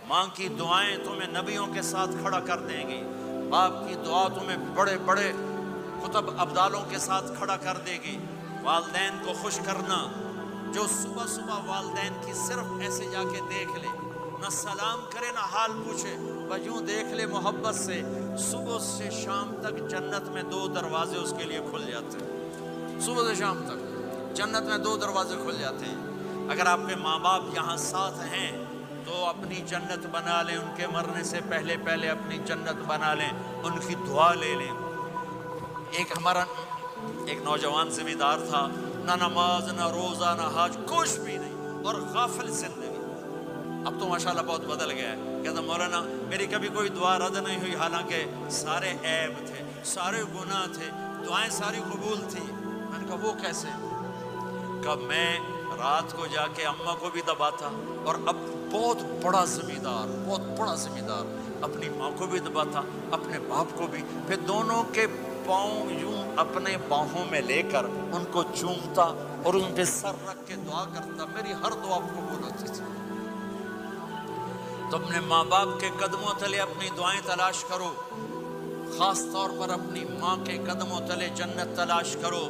ماں کی دعائیں تمہیں نبیوں کے ساتھ کھڑا کر دیں گی، باپ کی دعا تمہیں بڑے بڑے خطب ابدالوں کے ساتھ کھڑا کر دے گی۔ والدین کو خوش کرنا، جو صبح صبح والدین کی صرف ایسے جا کے دیکھ لے، نہ سلام کرے نہ حال پوچھے، بس یوں دیکھ لے محبت سے، صبح سے شام تک جنت میں 2 دروازے اس کے لیے کھل جاتے ہیں۔ صبح سے شام تک جنت میں 2 دروازے کھل جاتے ہیں۔ اگر آپ کے ماں باپ یہاں ساتھ ہیں تو اپنی جنت بنا لیں، ان کے مرنے سے پہلے پہلے اپنی جنت بنا لیں، ان کی دعا لے لیں۔ ہمارا ایک نوجوان ذمہ دار تھا، نہ نماز نہ روزہ نہ حج، کچھ بھی نہیں، اور غافل زندگی۔ اب تو ماشاءاللہ بہت بدل گیا ہے، کہتا مولانا میری کبھی کوئی دعا رد نہیں ہوئی، حالانکہ سارے عیب تھے، سارے گناہ تھے، دعائیں ساری قبول تھی۔ میں نے کہا وہ کیسے؟ کہ میں رات کو جا کے اماں کو بھی دباتا، اور اب بہت بڑا ذمہ دار اپنی ماں کو بھی دباتا، اپنے باپ کو بھی، پھر دونوں کے پاؤں یوں اپنے باہوں میں لے کر ان کو چومتا اور ان پہ سر رکھ کے دعا کرتا، میری ہر دعا قبول ہوتی تھی۔ تو اپنے ماں باپ کے قدموں تلے اپنی دعائیں تلاش کرو، خاص طور پر اپنی ماں کے قدموں تلے جنت تلاش کرو۔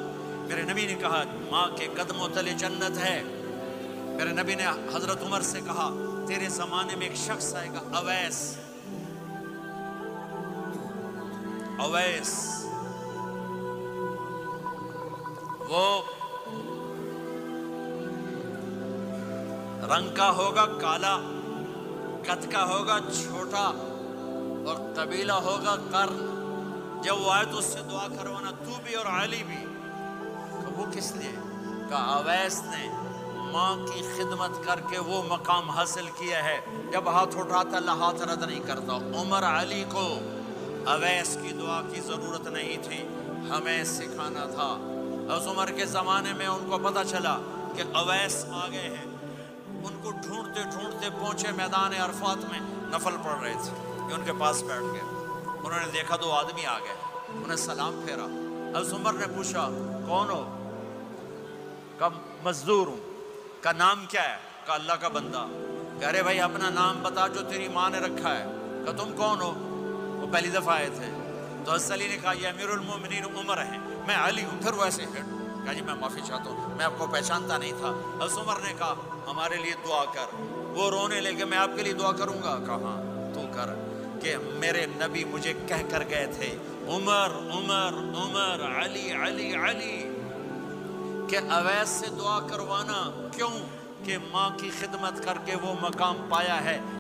میرے نبی نے کہا ماں کے قدموں تلے جنت ہے۔ میرے نبی نے حضرت عمر سے کہا تیرے زمانے میں ایک شخص آئے گا، اویس، وہ رنگ کا ہوگا کالا، قد کا ہوگا چھوٹا، اور قبیلہ ہوگا قرن۔ جب وہ آئے تو اس سے دعا کروانا، تو بھی اور علی بھی۔ کہ وہ کس لیے؟ کہ اویس نے ماں کی خدمت کر کے وہ مقام حاصل کیا ہے، جب ہاتھ اٹھاتا اللہ ہاتھ رد نہیں کرتا۔ عمر علی کو اویس کی دعا کی ضرورت نہیں تھی، ہمیں سکھانا تھا۔ اس عمر کے زمانے میں ان کو پتہ چلا کہ اویس آ گئے ہیں، ان کو ڈھونڈتے ڈھونڈتے پہنچے میدان عرفات میں، نفل پڑھ رہے تھے، کہ ان کے پاس بیٹھ گئے۔ انہوں نے دیکھا 2 آدمی آ گئے، انہیں سلام پھیرا۔ حضرت عمر نے پوچھا کون ہو؟ کہ مزدور ہوں۔ کا نام کیا ہے؟ کہ اللہ کا بندہ۔ کہہ رہے بھائی اپنا نام بتا جو تیری ماں نے رکھا ہے۔ کہ تم کون ہو؟ وہ پہلی دفعہ آئے تھے۔ تو حضرت علی نے کہا یہ امیر المومنین عمر ہیں، میں علی ہوں۔ پھر وہ ایسے کہا جی میں معافی چاہتا ہوں، میں آپ کو پہچانتا نہیں تھا۔ حضرت عمر نے کہا ہمارے لیے دعا کر۔ وہ رونے لگے میں آپ کے لیے دعا کروں گا؟ کہا تو کر، کہ میرے نبی مجھے کہہ کر گئے تھے عمر عمر عمر، علی علی علی، کہ اویس سے دعا کروانا۔ کیوں؟ کہ ماں کی خدمت کر کے وہ مقام پایا ہے